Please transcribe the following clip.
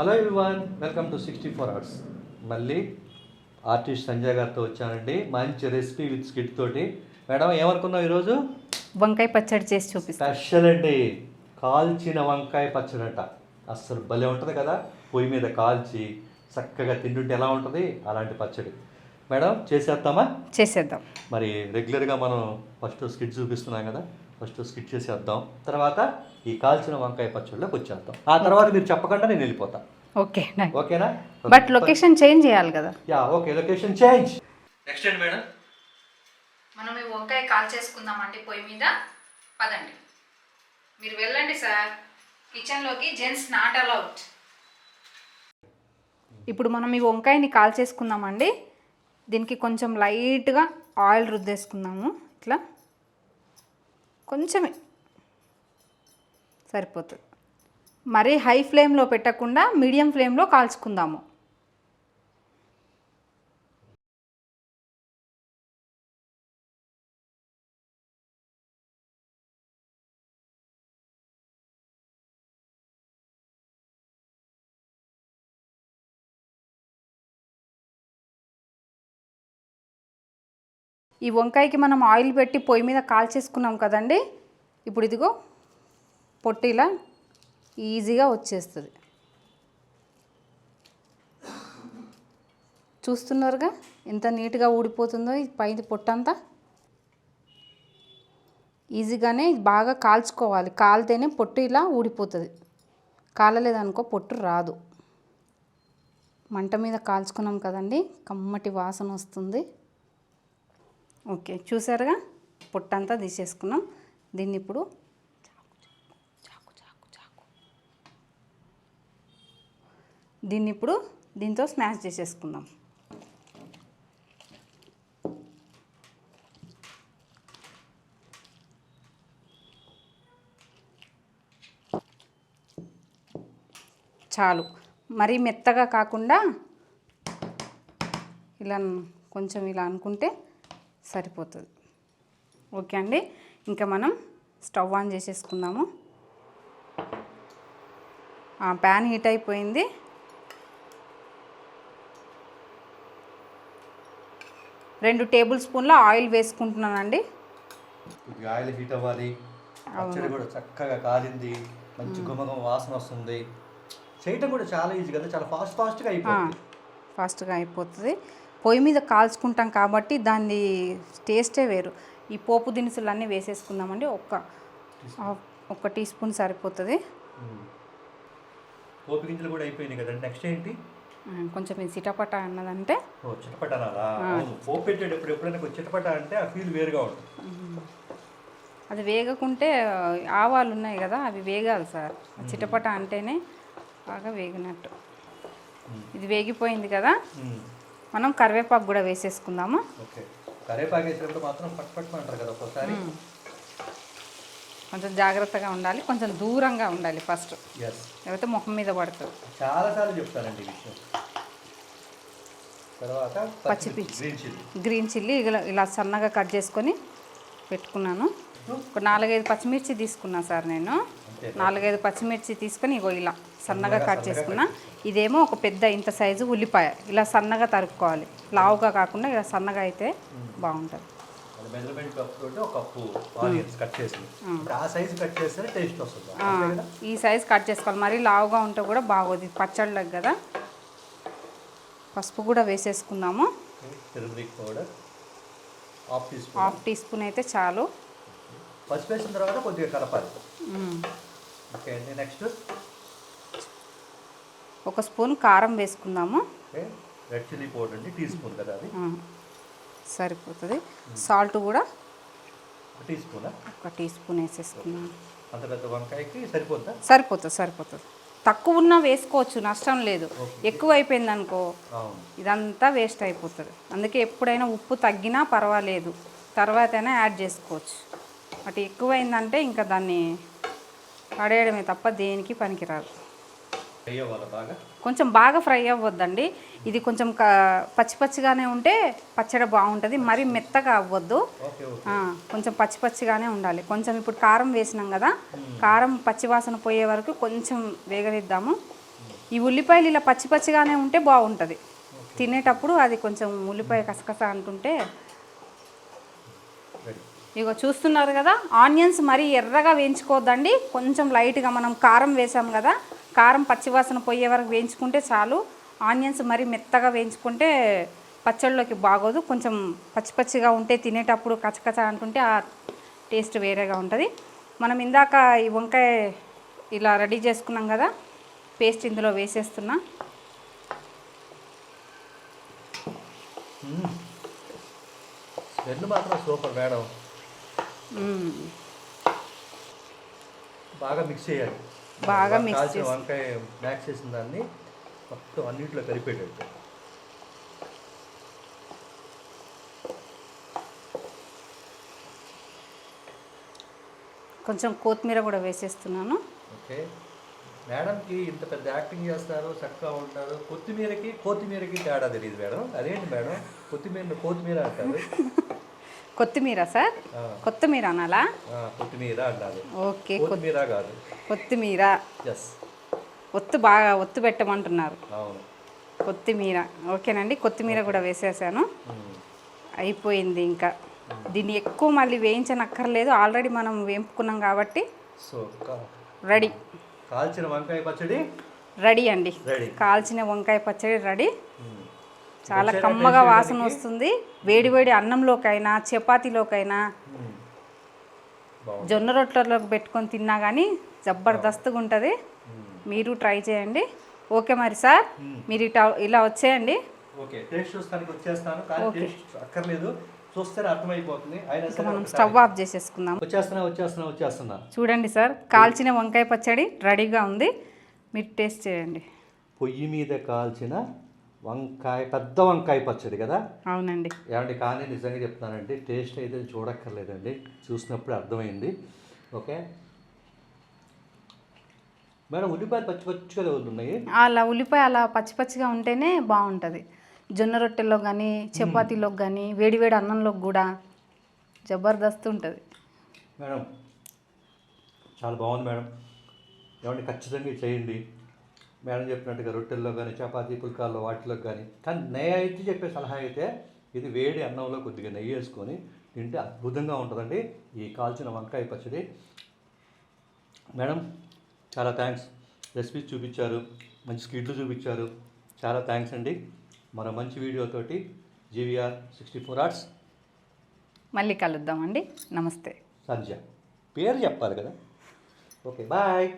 Hello everyone, welcome to 64 hours. మళ్ళీ artist Sanjay గారితో వచ్చానండి. మంచి రెసిపీ విత్ స్కిట్ తోటి. మేడం ఏమనుకున్నావు ఈరోజు? వంకాయ పచ్చడి చేసి చూపిస్తా. స్పెషల్ అండి, కాల్చిన వంకాయ పచ్చడి అంట. అస్సలు భలే ఉంటుంది కదా, పొయ్యి మీద కాల్చి చక్కగా తింటుంటే ఎలా ఉంటుంది అలాంటి పచ్చడి. మేడం చేసేద్దామా? చేసేద్దాం. మరి రెగ్యులర్గా మనం ఫస్ట్ స్కిట్ చూపిస్తున్నాం కదా, ఫస్ట్ స్కిట్ చేసేద్దాం. తర్వాత ఈ కాల్చిన వంకాయ పచ్చడిలోకి వచ్చేద్దాం. ఆ తర్వాత మీరు చెప్పకుండా నేను వెళ్ళిపోతా. ఓకే, ఓకేనా? బట్ లొకేషన్ చేంజ్ చేయాలి కదా. Yeah okay, location change. Next ఏంటి మేడం? మనం ఈ వంకాయ కాల్ చేసుకుందామండి పొయ్యి మీద. పదండి, మీరు వెళ్ళండి సార్ కిచెన్లోకి. Gents not allowed. ఇప్పుడు మనం ఈ వంకాయని కాల్ చేసుకుందామండి. దీనికి కొంచెం లైట్గా ఆయిల్ రుద్దేసుకుందాము. ఇట్లా కొంచెమే సరిపోతుంది. మరీ హై ఫ్లేమ్లో పెట్టకుండా మీడియం ఫ్లేమ్లో కాల్చుకుందాము. ఈ వంకాయకి మనం ఆయిల్ పెట్టి పొయ్యి మీద కాల్చేసుకున్నాం కదండి. ఇప్పుడు ఇదిగో పొట్టిలా ఈజీగా వచ్చేస్తుంది. చూస్తున్నారుగా ఎంత నీట్గా ఊడిపోతుందో ఈ పైది పొట్టంతా. ఈజీగానే బాగా కాల్చుకోవాలి, కాలితేనే పొట్టు ఇలా ఊడిపోతుంది. కాలలేదనుకో పొట్టు రాదు. మంట మీద కాల్చుకున్నాం కదండి, కమ్మటి వాసన వస్తుంది. ఓకే, చూసారుగా పొట్టంతా తీసేసుకున్నాం. దీన్ని ఇప్పుడు దీంతో స్మాష్ చేసేసుకుందాం. చాలు, మరీ మెత్తగా కాకుండా ఇలా కొంచెం ఇలా అనుకుంటే సరిపోతుంది. ఓకే అండి, ఇంకా మనం స్టవ్ ఆన్ చేసేసుకుందాము. ప్యాన్ హీట్ అయిపోయింది. రెండు టేబుల్ స్పూన్ల ఆయిల్ వేసుకుంటున్నానండి. ఆయిల్ హీట్ అవ్వాలి. పచ్చడి కూడా చక్కగా కాలింది, మంచి గుమగుమ వాసన వస్తుంది. చేయటం కూడా చాలా ఈజీ కదా, చాలా ఫాస్ట్గా అయిపోతుంది. పొయ్యి మీద కాల్చుకుంటాం కాబట్టి దాన్ని టేస్టే వేరు. ఈ పోపు దినుసులు అన్నీ వేసేసుకుందామండి. ఒక్క టీ స్పూన్ సరిపోతుంది. పోపు గింజలు కూడా అయిపోయినాయి కదండి. నెక్స్ట్ ఏంటి? కొంచెం ఇది చిటపట అన్నదంటే చిటపట పోపు పెట్టేటప్పుడు ఎప్పుడైనా చిటపట అంటే ఆ ఫీల్ వేరుగా ఉంటుంది. అది వేగకుంటే ఆవాలు ఉన్నాయి కదా, అవి వేగాలి సార్. చిటపట అంటేనే బాగా వేగినట్టు. ఇది వేగిపోయింది కదా, మనం కరివేపాకు కూడా వేసేసుకుందాము. ఓకే, కరివేపాకు వేసేటప్పుడు మాత్రం పట్ అంటారు కదా ఒక్కోసారి. కొంచెం జాగ్రత్తగా ఉండాలి, కొంచెం దూరంగా ఉండాలి ఫస్ట్, లేకపోతే ముఖం మీద పడుతుంది. చాలాసార్లు చెప్తానండి ఈ విషయం. తర్వాత పచ్చిమిర్చి, గ్రీన్ చిల్లీ ఇలా సన్నగా కట్ చేసుకొని పెట్టుకున్నాను. ఒక 4-5 పచ్చిమిర్చి తీసుకున్నా సార్ నేను. 4-5 పచ్చిమిర్చి తీసుకొని ఇగో ఇలా సన్నగా కట్ చేసుకున్నా. ఇదేమో ఒక పెద్ద ఇంత సైజు ఉల్లిపాయ ఇలా సన్నగా తరుక్కోవాలి. లావుగా కాకుండా ఇలా సన్నగా అయితే బాగుంటుంది. ఈ సైజు కట్ చేసుకోవాలి, మరీ లావుగా ఉంటే కూడా బాగోదు పచ్చళ్ళకి కదా. పసుపు కూడా వేసేసుకుందాము. హాఫ్ టీ స్పూన్ అయితే చాలు. పసుపు వేసిన తర్వాత కొద్దిగా కలపాలి. ఓకే అండి, నెక్స్ట్ ఒక స్పూన్ కారం వేసుకుందాము. రెడ్ చిల్లీ పౌడర్ అండి, టీ స్పూన్ కదా అది సరిపోతుంది. సాల్ట్ కూడా ఒక టీ స్పూన్ వేసేసుకున్నాం. అంత పెద్ద వంకాయకి సరిపోతుంది. తక్కువ ఉన్నా వేసుకోవచ్చు, నష్టం లేదు. ఎక్కువ అయిపోయింది అనుకో ఇదంతా వేస్ట్ అయిపోతుంది. అందుకే ఎప్పుడైనా ఉప్పు తగ్గినా పర్వాలేదు, తర్వాతైనా యాడ్ చేసుకోవచ్చు. అటు ఎక్కువైందంటే ఇంకా దాన్ని పడేయడమే తప్ప దేనికి పనికిరాదు. కొంచెం బాగా ఫ్రై అవ్వద్దండి. ఇది కొంచెం పచ్చిగానే ఉంటే పచ్చడి బాగుంటుంది. మరీ మెత్తగా అవ్వద్దు, కొంచెం పచ్చిగానే ఉండాలి. కొంచెం ఇప్పుడు కారం వేసినాం కదా, కారం పచ్చివాసన పోయే వరకు కొంచెం వేగనిద్దాము. ఈ ఉల్లిపాయలు ఇలా పచ్చి పచ్చిగానే ఉంటే బాగుంటుంది తినేటప్పుడు. అది కొంచెం ఉల్లిపాయ కసకస అంటుంటే. ఇగో చూస్తున్నారు కదా, ఆనియన్స్ మరీ ఎర్రగా వేయించుకోవద్దండి, కొంచెం లైట్గా. మనం కారం వేసాం కదా, కారం పచ్చివాసన పోయే వరకు వేయించుకుంటే చాలు. ఆనియన్స్ మరీ మెత్తగా వేయించుకుంటే పచ్చళ్ళలోకి బాగోదు. కొంచెం పచ్చి పచ్చిగా ఉంటే తినేటప్పుడు కచకచ అంటుంటే ఆ టేస్ట్ వేరేగా ఉంటుంది. మనం ఇందాక ఈ వంకాయ ఇలా రెడీ చేసుకున్నాం కదా, పేస్ట్ ఇందులో వేసేస్తున్నా. స్మెల్ మాత్రం సూపర్ మేడం. బాగా మిక్స్ చేయాలి. బాగా మిక్స్ చేసి వంకాయ మ్యాక్స్ చేసిన దాన్ని మొత్తం అన్నింటిలో కలిపేటట్టు. కొంచెం కొత్తిమీర కూడా వేసేస్తున్నాను. ఓకే, మేడంకి ఇంత పెద్ద యాక్టింగ్ చేస్తారు, చక్కగా ఉంటారు. కొత్తిమీరకి తేడా తెలియదు మేడం. అదేంటి మేడం, కొత్తిమీర అంటారు? కొత్తిమీర సార్, కొత్తిమీర అనాలా? కొత్తిమీర అనాలి. ఓకే, కొత్తిమీర కాదు, కొత్తిమీర. ఎస్, బాగా ఒత్తు పెట్టమంటున్నారు. అవును, కొత్తిమీర. ఓకేనండి, కొత్తిమీర కూడా వేసేసాను. అయిపోయింది. ఇంకా దీన్ని ఎక్కువ మళ్ళీ వేయించనక్కర్లేదు, ఆల్రెడీ మనం వేపుకున్నాం కాబట్టి. So ready. కాల్చిన వంకాయ పచ్చడి రెడీ అండి. కాల్చిన వంకాయ పచ్చడి రెడీ. చాలా కమ్మగా వాసన వస్తుంది. వేడివేడి అన్నంలోకైనా చపాతీలోకైనా జొన్న రొట్టెలోకి పెట్టుకొని తిన్నా కానీ జబర్దస్త్గా ఉంటుంది. మీరు ట్రై చేయండి. ఓకే మరి సార్, మీరు ఇలా వచ్చేయండి. ఓకే, టేస్ట్ చూస్తానికి వచ్చేస్తాను, కానీ టేస్ట్ అక్కర్లేదు, చూస్తేనే అర్థమైపోతుంది. మనం స్టవ్ ఆఫ్ చేసేసుకుందాం. వచ్చేస్తున్నా. చూడండి సార్, కాల్చిన వంకాయ పచ్చడి రెడీగా ఉంది. మీరు టేస్ట్ చేయండి. పొయ్యి మీద కాల్చిన పెద్ద వంకాయ పచ్చడి కదా. అవునండి. ఏమండి, కానీ నిజంగా చెప్తున్నానండి, టేస్ట్ అయితే చూడక్కర్లేదండి, చూసినప్పుడు అర్థమైంది. ఓకే మేడం, ఉల్లిపాయలు పచ్చి పచ్చిగా ఉన్నాయి. అలా ఉల్లిపాయ అలా పచ్చి పచ్చిగా ఉంటేనే బాగుంటుంది. జొన్న రొట్టెల్లో కానీ చపాతీలోకి కానీ వేడివేడి అన్నంలోకి కూడా జబర్దస్త్ ఉంటుంది మేడం. చాలా బాగుంది మేడం. ఏమంటే ఖచ్చితంగా చేయండి మేడం చెప్పినట్టుగా, రొట్టెల్లో కానీ చపాతీ పుల్కాల్లో వాటిలో కానీ. కానీ నెయ్యి అయితే చెప్పే సలహా అయితే, ఇది వేడి అన్నంలో కొద్దిగా నెయ్యి వేసుకొని తింటే అద్భుతంగా ఉంటుందండి ఈ కాల్చిన వంకాయ పచ్చడి. మేడం చాలా థ్యాంక్స్, రెసిపీస్ చూపించారు, మంచి స్కిట్లు చూపించారు, చాలా థ్యాంక్స్ అండి. మరో మంచి వీడియోతోటి జీవీఆర్ 64 ఆర్ట్స్ మళ్ళీ కలుద్దామండి. నమస్తే. సంధ్య పేరు చెప్పాలి కదా. Okay, bye.